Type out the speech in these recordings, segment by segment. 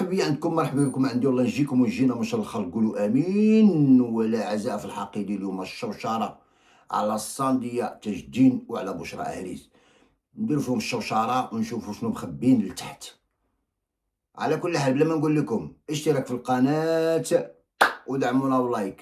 مرحبا عندكم، مرحبا بكم عندي، والله نجيكم ونجينا ما شاء الله الخلق قولوا امين. ولا عزاء في الحقيقة اليوم الشوشرة على الصاندية تجدين وعلى بشرى اهاليس، نديرو فيهم الشوشرة ونشوفوا شنو مخبين لتحت. على كل حال بلا ما نقول لكم اشتراك في القناة ودعمونا بلايك.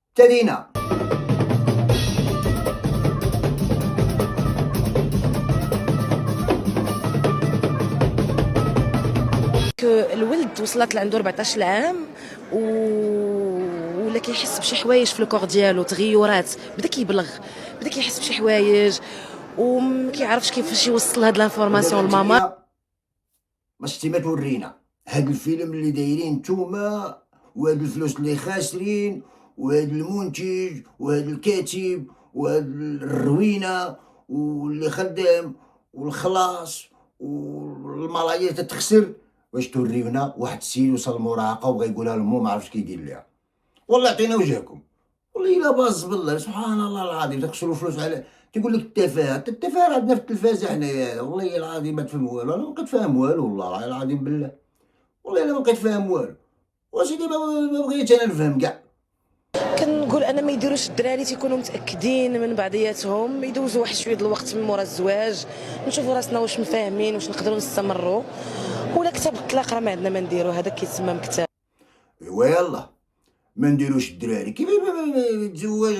ابتدينا. الولد وصلت لعنده 14 عام ولا كيحس بشي حوايج في الكور ديالو، تغيرات، بدا كيبلغ، بدا كيحس بشي حوايج وما كيعرفش كيفاش يوصل هاد لانفورماسيون لماما. ما شتي ما تورينا هاد الفيلم اللي دايرين نتوما، وهاد الفلوس اللي خاسرين، وهاد المنتج وهاد الكاتب وهاد الروينة واللي خدام والخلاص والملايير تتخسر. واش توريونا واحد السيد وصل المراهقة وبغا يقولها لمو ما عرفش كيدير ليها؟ والله عطينا وجهكم، والله الا باز بالله سبحان الله العظيم تخسروا فلوس على تيقول لك التفاهه. التفاهه عندنا في التلفازه حنايا، والله العظيم ما تفهم والو. انا ما بقيت فاهم والو، والله العظيم بالله، والله الا ما بقيت فاهم والو. وسيدي ما بغيتش انا نفهم كاع. كنقول انا ما يديروش الدراري تيكونوا متاكدين من بعضياتهم، يدوزوا واحد شويه الوقت من مورا الزواج، نشوفوا راسنا واش مفاهمين، واش نقدروا نستمروا، ولا كتاب الطلاق راه ما عندنا ما نديرو، هذا كيتسمى مكتاب. ايوا يلا ما نديروش الدراري كيف تزوج.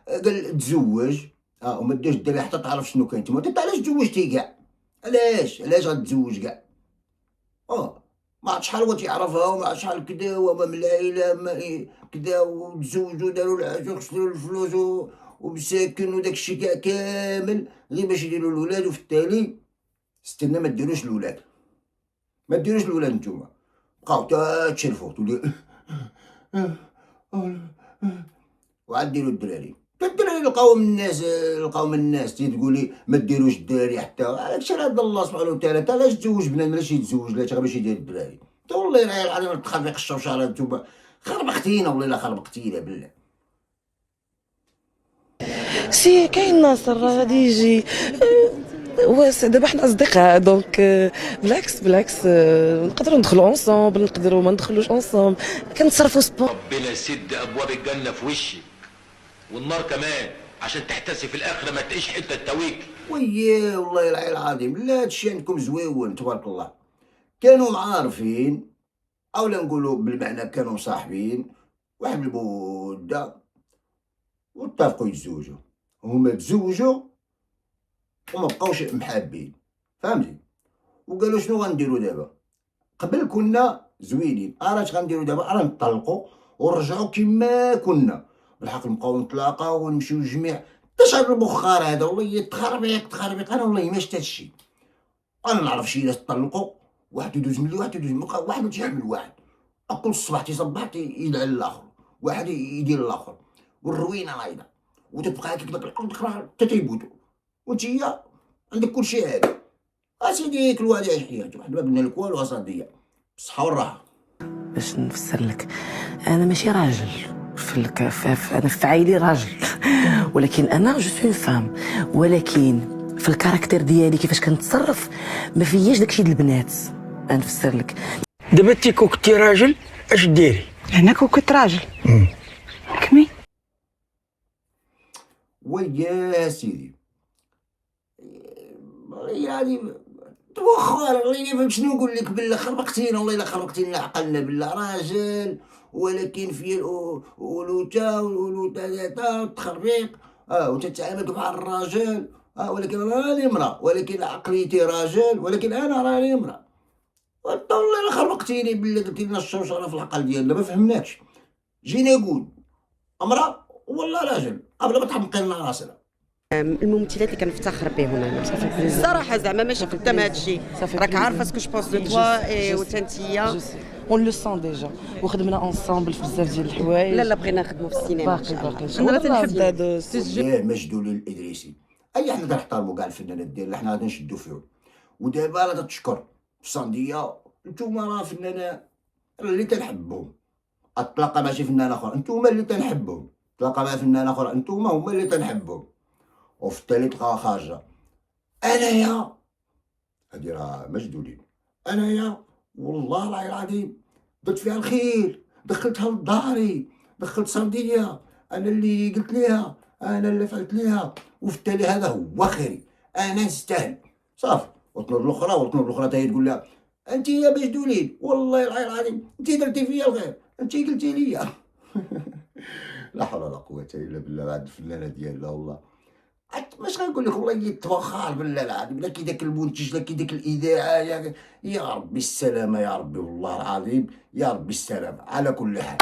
قال تزوج وما ديرش الدراري حتى تعرف شنو كاين تما. انت علاش تزوجتي كاع؟ علاش غتزوج كاع؟ ما عرفت شحال هو تيعرفها وما عرفت شحال كدا، وما من العائله ما كدا، وتزوجوا داروا الحاجه وخسروا الفلوس ومساكن وداك الشيء كاع كامل غير باش يديروا الولاد. وفي التالي استنى ما ديروش الولاد، ما ديروش الولاد نتوما، بقاو تا تشرفوا تولي وعاد ديروا الدراري. الدراري لقاو من الناس تقولي ما ديروش الدراري حتى هادشي راه الله سبحانه وتعالى. تا علاش تزوج بنادم علاش يتزوج لا غير باش يدير الدراري؟ والله راه العظيم التخربيق الشوشره نتوما خربقتينا، والله الا خربقتينا بالله. سي كاين ناصر غادي يجي، دابا حنا اصدقاء دونك بالعكس نقدروا ندخلوا اونصومبل، نقدروا ما ندخلوش اونصومبل، كنتصرفوا سبون. ربنا يسد ابواب الجنه في وشي والنار كمان عشان تحتسي في الاخره ما تلاقيش حته تاويك. وياه والله العلي العظيم لا هادشي عندكم زويون تبارك الله. كانوا معارفين او لا نقولوا بالمعنى كانوا صاحبين واحد المده واتفقوا يتزوجوا. هما تزوجوا وما بقاوش محابين، فهمتي؟ وقالوا شنو غنديروا دابا؟ قبل كنا زوينين، اش غنديروا دابا؟ راه نطلقوا ونرجعوا كما كنا. بالحق نبقاو نتلاقاو ونمشيو للجميع. تشعر البخار هذا والله تخربيق. انا والله ما شفت هادشي. انا نعرف شي ناس تطلقوا واحد يدوز من واحد يدوز من واحد ما تيحمل واحد، كل الصباح تيصبح يدعي للاخر، واحد يدير الاخر، والروينه رايده وتبقى هكاك تقرا حتى تيبوتوا. وانتيا عندك كل شيء هذا. اسيدي كل واحد يعيش حياته، واحد ما قلنا لك والو اصاحبيه بالصحه والراحه. باش نفسر لك، انا ماشي راجل انا في عائلي راجل ولكن انا جو سو فام، ولكن في الكاركتير ديالي كيفاش كنتصرف ما فياش داكشي ديال البنات. نفسر لك، دابا انتي كنتي راجل اش ديري؟ هنا كنت راجل كمي. ويا سيدي يعني توخر الله يفهم شنو نقول لك بالله. خربقتينا والله الا خربقتينا عقلنا بالله. راجل ولكن فيه الألوثة ذاتها والتخربيق وتتعامل مع الراجل ولكن راني امرأة، ولكن عقليتي راجل، ولكن انا راني امرأة. والله الا خربقتيني بالله. قلتي لنا الشوشره في العقل ديالنا ما فهمناكش. جينا نقول امرأة والله راجل قبل ما تحمقي لنا راسنا. الممثلات اللي كنفتخر بهم انا الصراحه، زعما ما شفت حتى هذا الشيء. راك عارفه سكو جو بونس دو توا وتانتيا اون لو سون ديجا وخدمنا اونصومبل في بزاف ديال الحوايج. لا بغينا نخدموا في السينما باقي انا تنحب هذا يا مجدول الادريسي. اي حنا كنحترموا كاع الفنانات ديالنا، حنا غادي نشدوا فيهم. ودابا راه تشكر في صنديه نتوما راه فنانه اللي تنحبهم. الطلاقه ماشي فنان اخر، نتوما اللي تنحبهم. تلاقى مع فنان اخر نتوما هما اللي تنحبهم. وفي التالي تلقاها خارجه انايا هادي راه مجدولين. انايا والله العلي العظيم درت فيها الخير، دخلتها لداري، دخلت سرديه، انا اللي قلت ليها، انا اللي فعلت ليها، وفي التالي هذا هو خيري، انا نستاهل. صافي. وتنوض الاخرى تا هي تقول لها انت يا باش دولين، والله العلي العظيم انت درتي فيا الخير، انت قلتي لي. لا حول ولا قوه الا بالله. هاد الفنانه ديالنا والله ماش غنقول لك والله يتبخر بالله العظيم، لا كي داك المنتج لا كي داك الاذاعه يا ربي السلامه، يا ربي والله العظيم يا ربي السلامه. على كل حال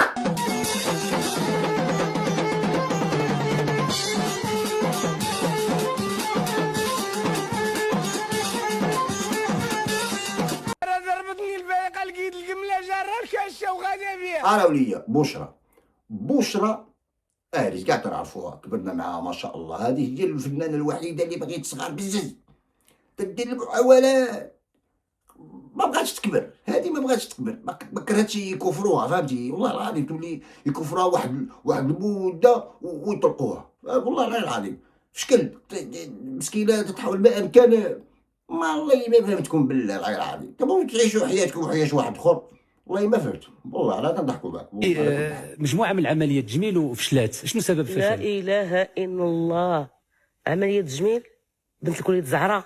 ضربتني الفريق لقيت القمله جاره الكشه وغادي بيها. انا وليا بشرى اهلي كاع تعرفوها، كبرنا معاها ما شاء الله. هذه هي الفنانه الوحيده اللي بغيت تصغر بزز، تدير المحاولات، ما بغاتش تكبر. هذه ما بغاتش تكبر، ما كرهتش يكفروها، فهمتي؟ والله العظيم تولي يكفروها واحد المده ويطلقوها، والله العظيم شكل مسكينه تتحول ما امكن. ما والله ما فهمتكم بالله العظيم. تبغوا تعيشوا حياتكم وحياة واحد اخر، والله ما فهمت، والله لا تضحكوا معك. مجموعة من العمليات تجميل وفشلات، شنو سبب الفشل؟ لا اله الا الله. عمليه تجميل بنت الكليه الزهراء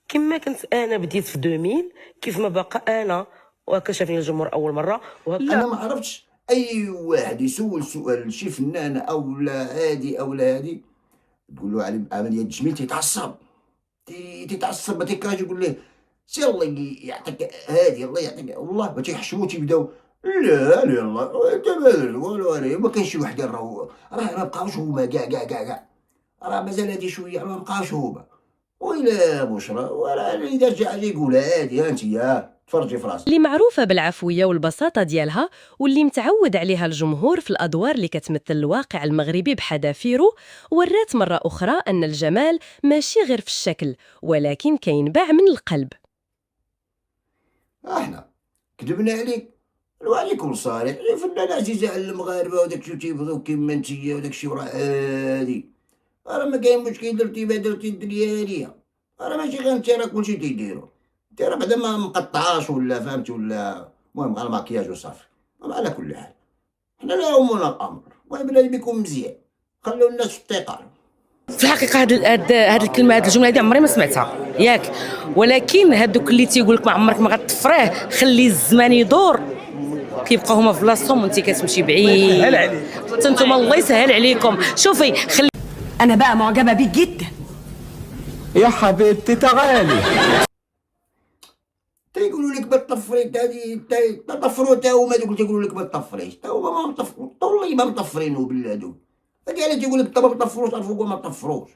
كما كنت انا بديت في 2000 كيف ما باقا انا، وهكا شافني الجمهور اول مره انا ما عرفتش اي واحد يسول سؤال شي فنانه او لا هادي او لا هادي تقول له على عمليه تجميل تيتعصب، تيتعصب، ما تيكرهش يقول له سي الله يعطيك هادي، الله يعطيك، والله ما تيحشموا تيبداو لا الله انت والو ما كاينش شي وحده راه ما بقاوش هما كاع راه مازال هادي شويه ما بقاوش هما. ويلا بشرى ولا اذا رجع يقولها هادي انت تفرجي في راسك. اللي معروفة بالعفوية والبساطة ديالها واللي متعود عليها الجمهور في الأدوار اللي كتمثل الواقع المغربي بحذافيره، ورات مرة أخرى أن الجمال ماشي غير في الشكل ولكن كينباع من القلب. احنا كذبنا عليك، الواحد يكون صريح. فنان عزيزة على المغاربة وداك الشيء تيبغيو كيما نتيا وداك الشيء وراه عادي، راه ما كاين مشكل. درتي ما درتي الدنيا هادية، راه ماشي غير انت، راه كلشي تيديرو. انت راه بعدا ما مقطعاش ولا فهمتي ولا المهم غير الماكياج وصافي. على كل حال حنا لا يهمنا الامر، المهم بنادم يكون مزيان، خليو الناس في الثقة. في الحقيقه هاد الكلمه هاد الجمله هادي عمري ما سمعتها ياك، ولكن هادوك اللي تيقول لك ما عمرك ما غتطفريه، خلي الزمان يدور، كيبقاو هما في بلاصتهم وانت كتمشي بعيد. حتى نتوما الله يسهل عليكم. شوفي خلي أنا بقى معجبة بيك جدا. يا حبيبتي تعالي. تيقولوا لك ما تطفريش، هادي تطفروا تا هما دوك تيقولوا لك ما تطفريش، تا هما ما مطفرين، والله ما مطفرينو بالله دوك. فكاين تيقول لك ما تطفروش، عرفوا ما تطفروش،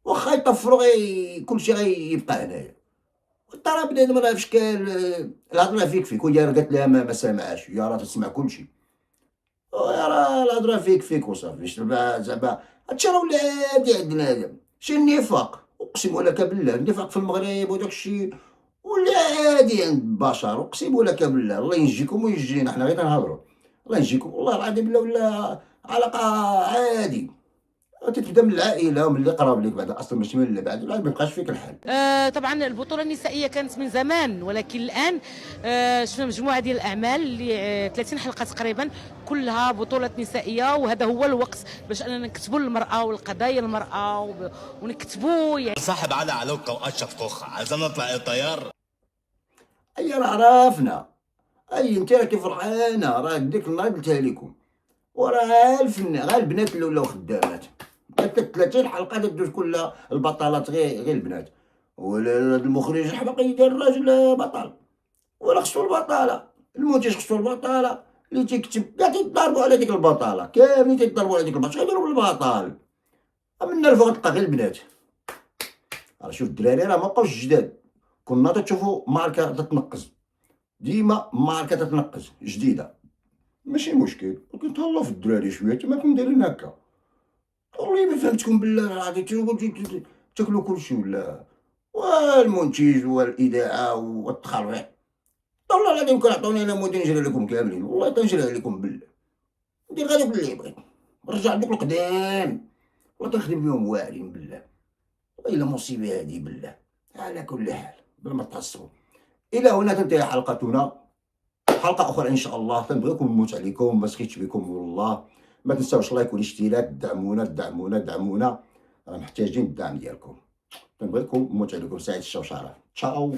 واخا يطفروا كلشي غيبقى هنايا. ترى بنادم راه فشكال الهضره فيك وهي راه قالت لها ما سامعاش، هي راه تسمع كلشي، راه الهضره فيك وصافي. زعما هادشي راه ولا عادي عندنا هذا شي النفاق، اقسم لك بالله النفاق في المغرب وداك الشيء ولا عادي عند البشر، اقسم لك بالله. الله ينجيكم وينجينا، حنا غير تنهضروا. الله ينجيكم والله العظيم، ولا علاقه عادي تبدا من العائله ومن اللي قراب لك، بعد اصلا ماشي من اللي بعد ما يبقاش فيك الحال. طبعا البطوله النسائيه كانت من زمان، ولكن الان شفنا مجموعه ديال الاعمال اللي 30 حلقه تقريبا كلها بطولات نسائيه، وهذا هو الوقت باش اننا نكتبوا للمراه والقضايا المراه ونكتبوا يعني. صاحب على علوكه واشرف كوخه عايزين نطلع الطيار. اي راه عرفنا، اي انت راكي فرحانه، راه ديك النهار قلتها لكم، وراه الفنان غير البنات اللي ولاو خدامات. 30 حلقه تدوز كلها البطلات غير البنات، ولا المخرج الحماق يدير الراجل بطل، ولا خصو البطاله، المنتج خصو البطاله، اللي تيكتب كاع تيضربوا على ديك البطاله، كاملين تيضربوا على ديك البطاله. شنو يديروا بالبطال؟ من الفوق تلقى غير البنات. راه شوف الدراري راه مابقاوش جداد، كنا تشوفوا ماركه تتنقز، ديما ماركه تتنقز جديده، ماشي مشكل. ولكن تهلاو في الدراري شويه كما كنتم دايرين هكا. والله ما فهمتكم بالله العظيم، تاكلوا كلشي ولا والمنتج والاذاعه والتخربيق. والله العظيم كنعطوني انا مودي نجري عليكم كاملين، والله تنجري عليكم بالله. ندير غير دوك اللي بغيت، نرجع دوك القدام، والله تنخدم بهم واعرين بالله. الا مصيبه هادي بالله. على كل حال بلا ما تعصبوا، الى هنا تنتهي حلقتنا. حلقه اخرى ان شاء الله. تنبغيكم نموت عليكم، ما سخيتش بكم والله. ما تنساوش لايك والاشتراك، دعمونا، راه محتاجين الدعم ديالكم. تنبغيكم نموت عليكم. سعيد الشوشره. تشاو.